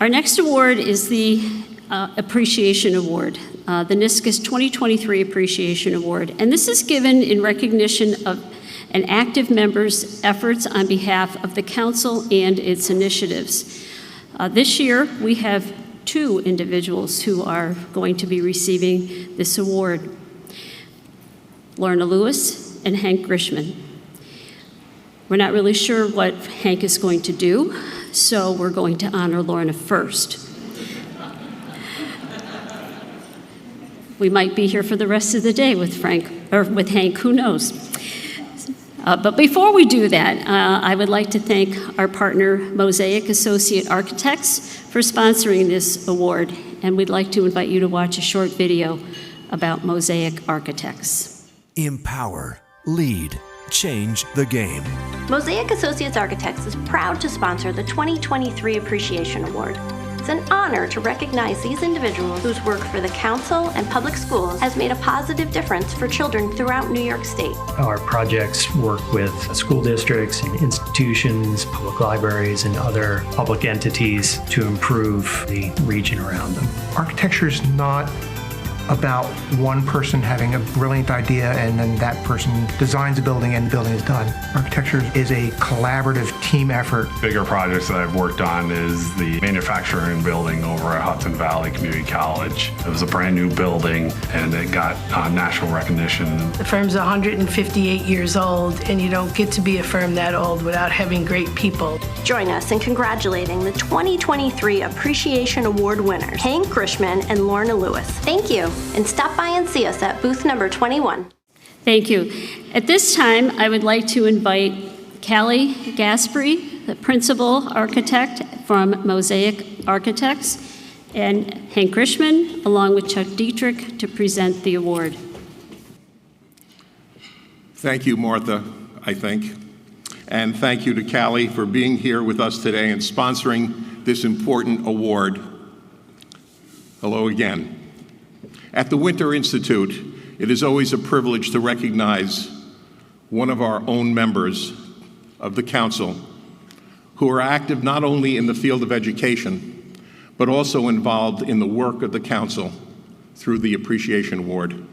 Our next award is the Appreciation Award, the NYSCUS 2023 Appreciation Award. And this is given in recognition of an active member's efforts on behalf of the council and its initiatives. This year, we have 2 individuals who are going to be receiving this award, Lorna Lewis and Hank Grishman. We're not really sure what Hank is going to do, so we're going to honor Lorna first. We might be here for the rest of the day with Hank, who knows? But before we do that, I would like to thank our partner, Mosaic Associate Architects, for sponsoring this award, and we'd like to invite you to watch a short video about Mosaic Architects. Empower, lead, change the game. Mosaic Associates Architects is proud to sponsor the 2023 Appreciation Award. It's an honor to recognize these individuals whose work for the council and public schools has made a positive difference for children throughout New York State. Our projects work with school districts and institutions, public libraries, and other public entities to improve the region around them. Architecture is not about one person having a brilliant idea and then that person designs a building and the building is done. Architecture is a collaborative team effort. Bigger projects that I've worked on is the manufacturing building over at Hudson Valley Community College. It was a brand new building and it got national recognition. The firm's 158 years old, and you don't get to be a firm that old without having great people. Join us in congratulating the 2023 Appreciation Award winners, Hank Grishman and Lorna Lewis. Thank you, and stop by and see us at booth number 21. Thank you. At this time, I would like to invite Callie Gaspry, the principal architect from Mosaic Architects, and Hank Grishman, along with Chuck Dietrich, to present the award. Thank you, Martha, I think. And thank you to Callie for being here with us today and sponsoring this important award. Hello again. At the Winter Institute, it is always a privilege to recognize one of our own members of the council who are active not only in the field of education, but also involved in the work of the council through the Appreciation Award.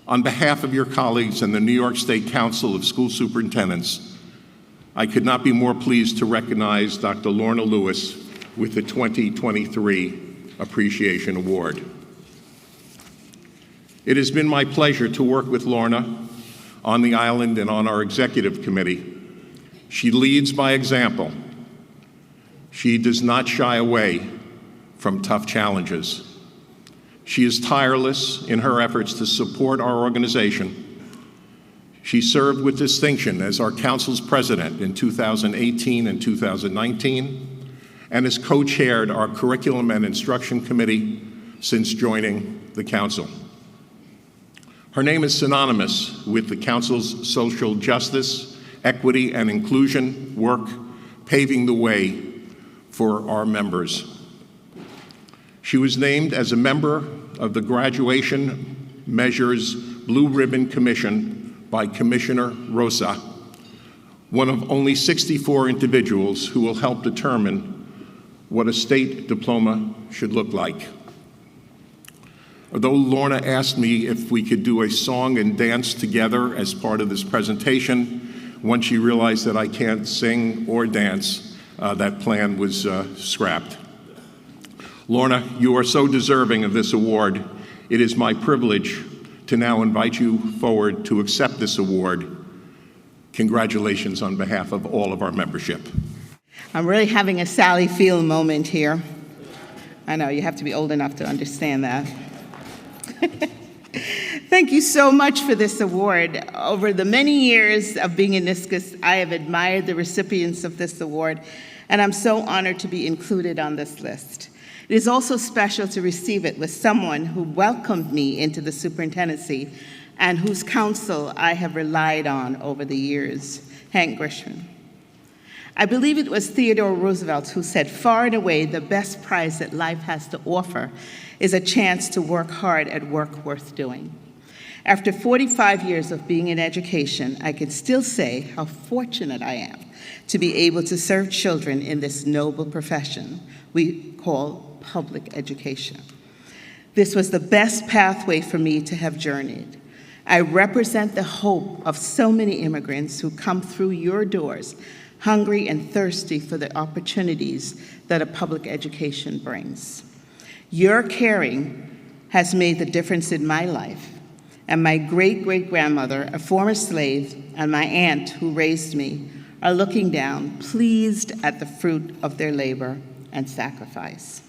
On behalf of your colleagues and the New York State Council of School Superintendents, I could not be more pleased to recognize Dr. Lorna Lewis with the 2023 Appreciation Award. It has been my pleasure to work with Lorna on the island and on our executive committee. She leads by example. She does not shy away from tough challenges. She is tireless in her efforts to support our organization. She served with distinction as our council's president in 2018 and 2019, and has co-chaired our curriculum and instruction committee since joining the council. Her name is synonymous with the council's social justice, equity, and inclusion work, paving the way for our members. She was named as a member of the Graduation Measures Blue Ribbon Commission by Commissioner Rosa, one of only 64 individuals who will help determine what a state diploma should look like. Although Lorna asked me if we could do a song and dance together as part of this presentation, once she realized that I can't sing or dance, that plan was scrapped. Lorna, you are so deserving of this award. It is my privilege to now invite you forward to accept this award. Congratulations on behalf of all of our membership. I'm really having a Sally Field moment here. I know, you have to be old enough to understand that. Thank you so much for this award. Over the many years of being in NYSCUS, I have admired the recipients of this award, and I'm so honored to be included on this list. It is also special to receive it with someone who welcomed me into the superintendency and whose counsel I have relied on over the years, Hank Grishman. I believe it was Theodore Roosevelt who said, "Far and away, the best prize that life has to offer is a chance to work hard at work worth doing." After 45 years of being in education, I can still say how fortunate I am to be able to serve children in this noble profession we call public education. This was the best pathway for me to have journeyed. I represent the hope of so many immigrants who come through your doors, hungry and thirsty for the opportunities that a public education brings. Your caring has made the difference in my life, and my great-great-grandmother, a former slave, and my aunt who raised me are looking down, pleased at the fruit of their labor and sacrifice.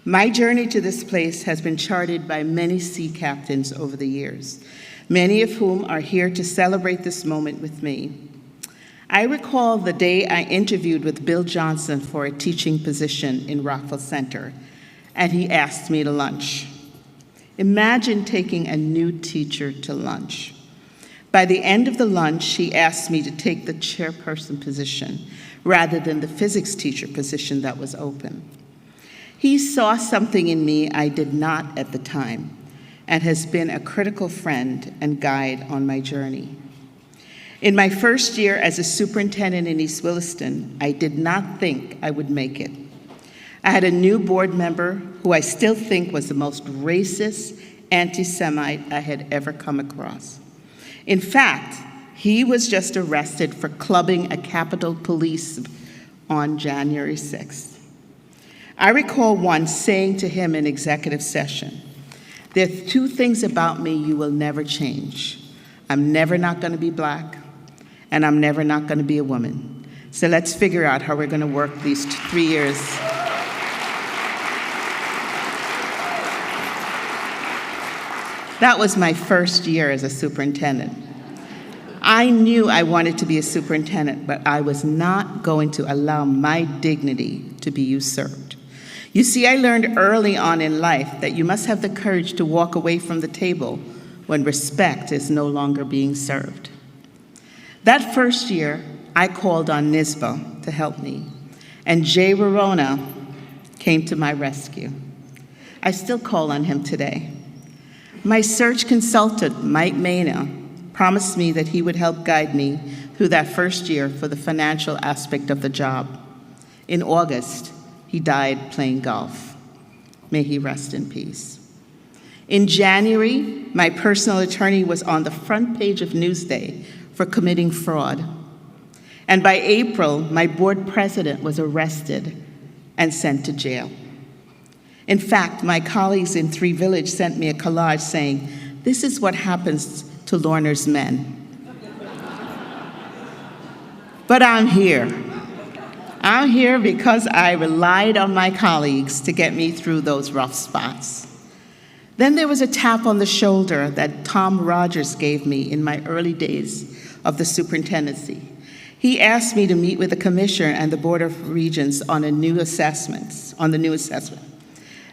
My journey to this place has been charted by many sea captains over the years, many of whom are here to celebrate this moment with me. I recall the day I interviewed with Bill Johnson for a teaching position in Rockville Center, and he asked me to lunch. Imagine taking a new teacher to lunch. By the end of the lunch, he asked me to take the chairperson position rather than the physics teacher position that was open. He saw something in me I did not at the time, and has been a critical friend and guide on my journey. In my first year as a superintendent in East Williston, I did not think I would make it. I had a new board member who I still think was the most racist anti-Semite I had ever come across. In fact, he was just arrested for clubbing a Capitol Police on January 6th. I recall once saying to him in executive session, "There are two things about me you will never change. I'm never not going to be Black, and I'm never not going to be a woman. So let's figure out how we're going to work these 3 years." That was my first year as a superintendent. I knew I wanted to be a superintendent, but I was not going to allow my dignity to be usurped. You see, I learned early on in life that you must have the courage to walk away from the table when respect is no longer being served. That first year, I called on NYSSBA to help me, and Jay Rorona came to my rescue. I still call on him today. My search consultant, Mike Mena, promised me that he would help guide me through that first year for the financial aspect of the job. In August, he died playing golf. May he rest in peace. In January, my personal attorney was on the front page of Newsday for committing fraud. And by April, my board president was arrested and sent to jail. In fact, my colleagues in Three Village sent me a collage saying, "This is what happens to Lorner's men." But I'm here. I'm here because I relied on my colleagues to get me through those rough spots. Then there was a tap on the shoulder that Tom Rogers gave me in my early days of the superintendency. He asked me to meet with the commissioner and the Board of Regents on the new assessment.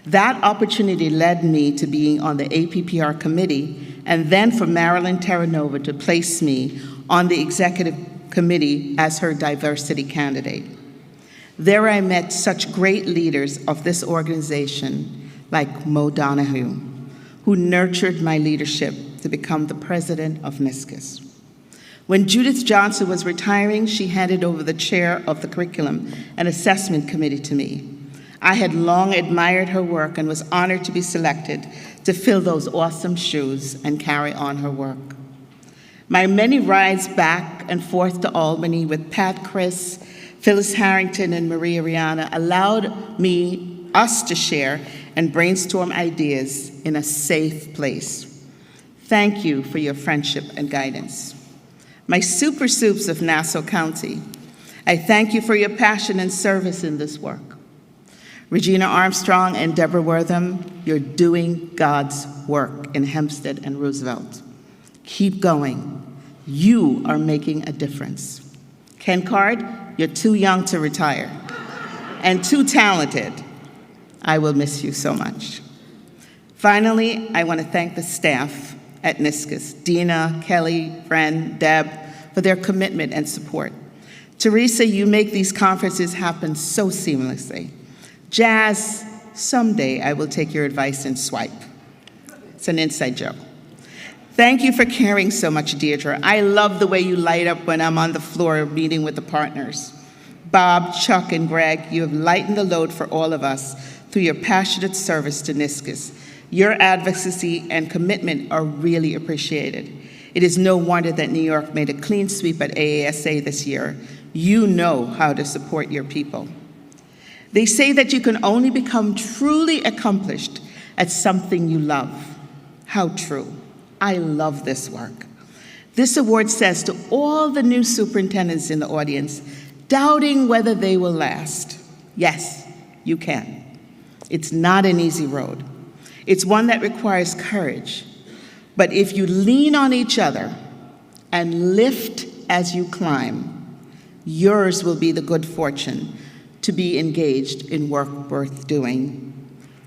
That opportunity led me to being on the APPR committee, and then for Marilyn Terranova to place me on the executive committee as her diversity candidate. There I met such great leaders of this organization like Mo Donahue, who nurtured my leadership to become the president of NYSSCAS. When Judith Johnson was retiring, she handed over the chair of the Curriculum and Assessment Committee to me. I had long admired her work and was honored to be selected to fill those awesome shoes and carry on her work. My many rides back and forth to Albany with Pat Chris, Phyllis Harrington, and Maria Rihanna allowed us to share and brainstorm ideas in a safe place. Thank you for your friendship and guidance. My super soups of Nassau County, I thank you for your passion and service in this work. Regina Armstrong and Deborah Wortham, you're doing God's work in Hempstead and Roosevelt. Keep going. You are making a difference. Ken Card, you're too young to retire and too talented. I will miss you so much. Finally, I want to thank the staff at NYSSCAS, Dina, Kelly, Fran, Deb, for their commitment and support. Teresa, you make these conferences happen so seamlessly. Jazz, someday I will take your advice and swipe. It's an inside joke. Thank you for caring so much, Deirdre. I love the way you light up when I'm on the floor meeting with the partners. Bob, Chuck, and Greg, you have lightened the load for all of us through your passionate service to NISCUS. Your advocacy and commitment are really appreciated. It is no wonder that New York made a clean sweep at AASA this year. You know how to support your people. They say that you can only become truly accomplished at something you love. How true. I love this work. This award says to all the new superintendents in the audience, doubting whether they will last, yes, you can. It's not an easy road. It's one that requires courage. But if you lean on each other and lift as you climb, yours will be the good fortune to be engaged in work worth doing.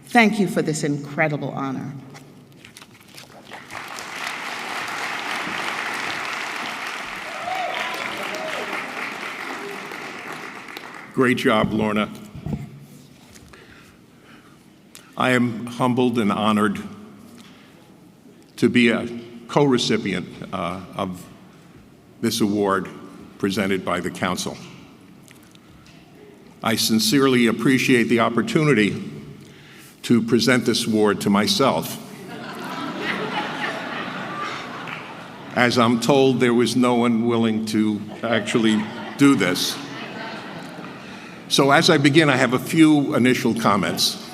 Thank you for this incredible honor. Great job, Lorna. I am humbled and honored to be a co-recipient of this award presented by the Council. I sincerely appreciate the opportunity to present this award to myself, as I'm told there was no one willing to actually do this. So as I begin, I have a few initial comments.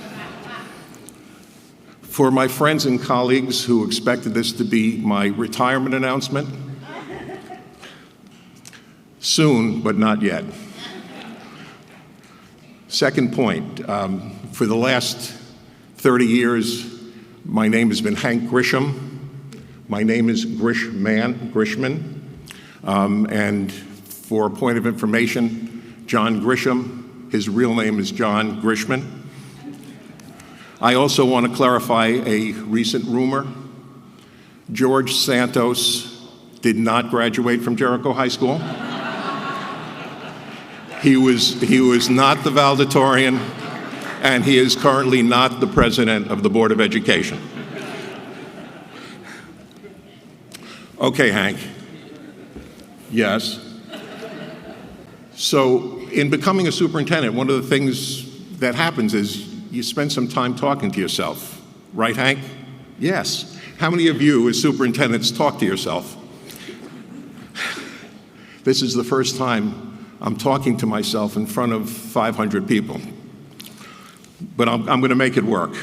For my friends and colleagues who expected this to be my retirement announcement, soon, but not yet. Second point, for the last 30 years, my name has been Hank Grisham. My name is Grishman. And for a point of information, John Grisham, his real name is John Grishman. I also want to clarify a recent rumor. George Santos did not graduate from Jericho High School. He was not the valedictorian, and he is currently not the president of the Board of Education. Okay, Hank. Yes. So in becoming a superintendent, one of the things that happens is you spend some time talking to yourself. Right, Hank? Yes. How many of you as superintendents talk to yourself? This is the first time I'm talking to myself in front of 500 people. But I'm going to make it work.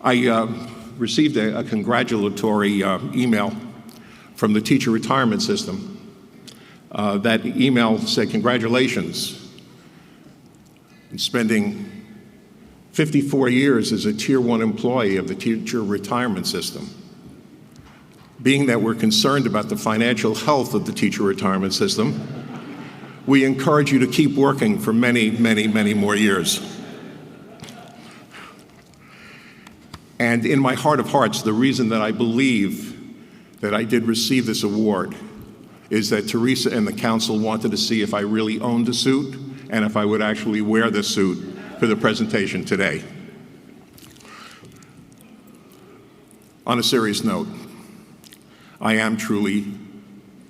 I received a congratulatory email from the teacher retirement system. That email said, "Congratulations in spending 54 years as a Tier 1 employee of the teacher retirement system. Being that we're concerned about the financial health of the teacher retirement system, we encourage you to keep working for many, many, many more years." And in my heart of hearts, the reason that I believe that I did receive this award is that Teresa and the council wanted to see if I really owned a suit and if I would actually wear this suit for the presentation today. On a serious note, I am truly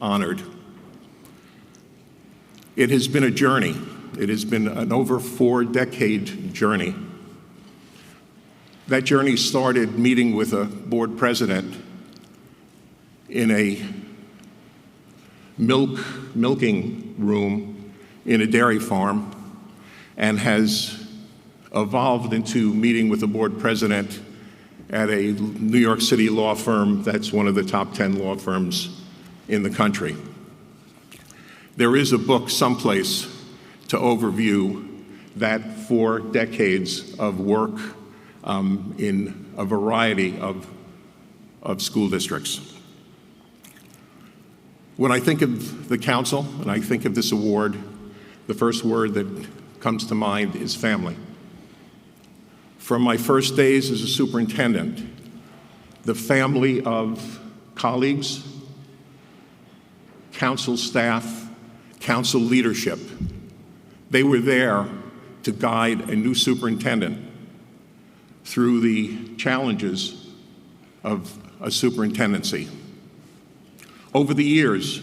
honored. It has been a journey. It has been an over 4-decade journey. That journey started meeting with a board president in a milking room in a dairy farm, and has evolved into meeting with a board president at a New York City law firm that's one of the top 10 law firms in the country. There is a book someplace to overview that 4 decades of work in a variety of school districts. When I think of the council and I think of this award, the first word that comes to mind is family. From my first days as a superintendent, the family of colleagues, council staff, council leadership, they were there to guide a new superintendent through the challenges of a superintendency. Over the years,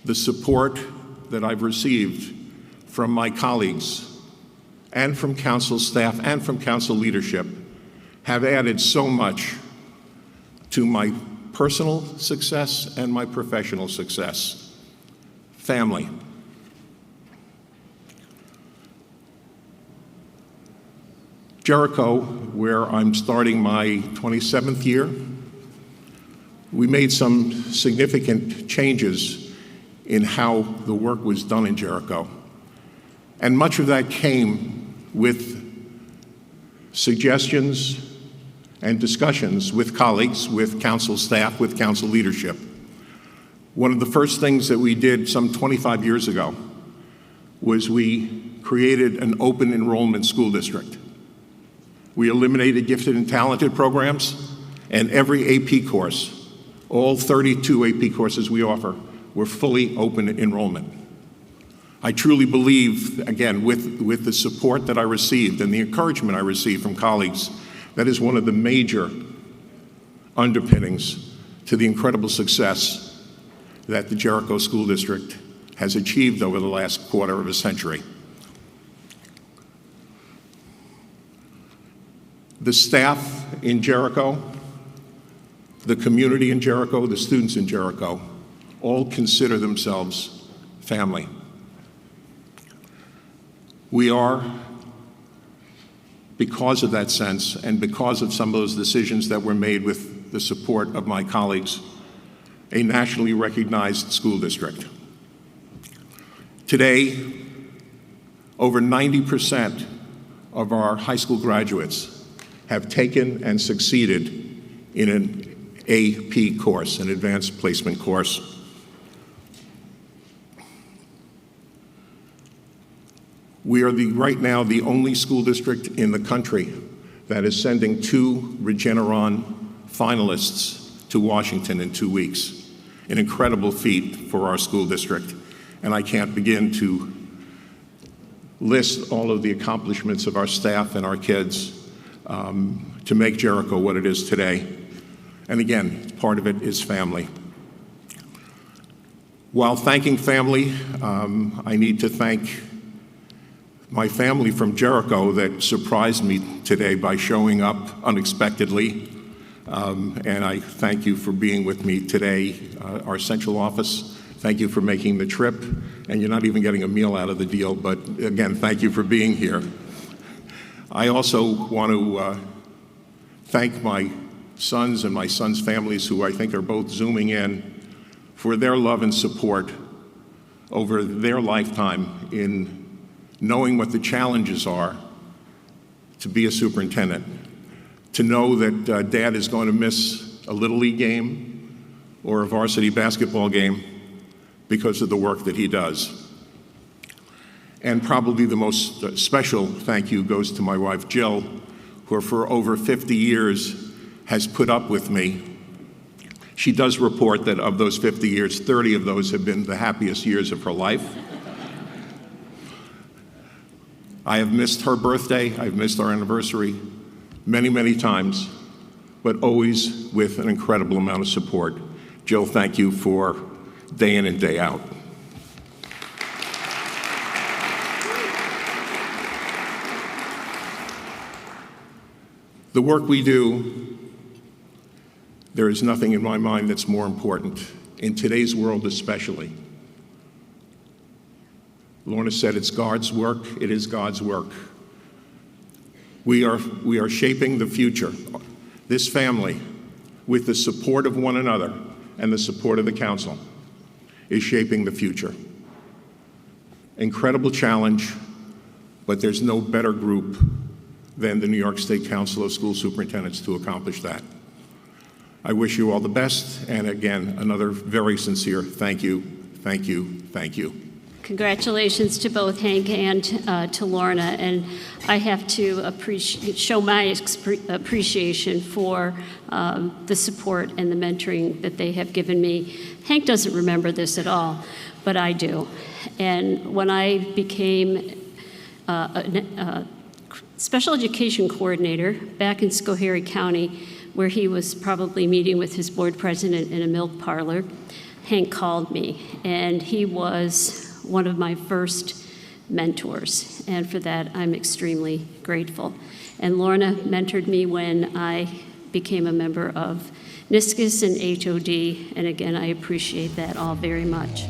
the support that I've received from my colleagues and from council staff and from council leadership have added so much to my personal success and my professional success. Family. Jericho, where I'm starting my 27th year, we made some significant changes in how the work was done in Jericho. And much of that came with suggestions and discussions with colleagues, with council staff, with council leadership. One of the first things that we did some 25 years ago was we created an open enrollment school district. We eliminated gifted and talented programs, and every AP course, all 32 AP courses we offer, were fully open enrollment. I truly believe, again, with the support that I received and the encouragement I received from colleagues, that is one of the major underpinnings to the incredible success that the Jericho School District has achieved over the last quarter of a century. The staff in Jericho, the community in Jericho, the students in Jericho, all consider themselves family. We are, because of that sense and because of some of those decisions that were made with the support of my colleagues, a nationally recognized school district. Today, over 90% of our high school graduates have taken and succeeded in an AP course, an advanced placement course. We are right now the only school district in the country that is sending 2 Regeneron finalists to Washington in 2 weeks. An incredible feat for our school district. And I can't begin to list all of the accomplishments of our staff and our kids to make Jericho what it is today. And again, part of it is family. While thanking family, I need to thank my family from Jericho that surprised me today by showing up unexpectedly. And I thank you for being with me today. Our central office, thank you for making the trip. And you're not even getting a meal out of the deal, but again, thank you for being here. I also want to thank my sons and my sons' families, who I think are both Zooming in, for their love and support over their lifetime in knowing what the challenges are to be a superintendent, to know that Dad is going to miss a Little League game or a varsity basketball game because of the work that he does. And probably the most special thank you goes to my wife, Jill, who for over 50 years has put up with me. She does report that of those 50 years, 30 of those have been the happiest years of her life. I have missed her birthday, I've missed our anniversary many, many times, but always with an incredible amount of support. Jill, thank you for day in and day out. The work we do, there is nothing in my mind that's more important, in today's world especially. Lorna said it's God's work. It is God's work. We are shaping the future. This family, with the support of one another and the support of the council, is shaping the future. Incredible challenge, but there's no better group than the New York State Council of School Superintendents to accomplish that. I wish you all the best, and again, another very sincere thank you, thank you, thank you. Congratulations to both Hank and to Lorna, and I have to show my appreciation for the support and the mentoring that they have given me. Hank doesn't remember this at all, but I do. And when I became a special education coordinator back in Schoharie County, where he was probably meeting with his board president in a milk parlor, Hank called me, and he was one of my first mentors, and for that I'm extremely grateful. And Lorna mentored me when I became a member of NISCUS and HOD, and again, I appreciate that all very much.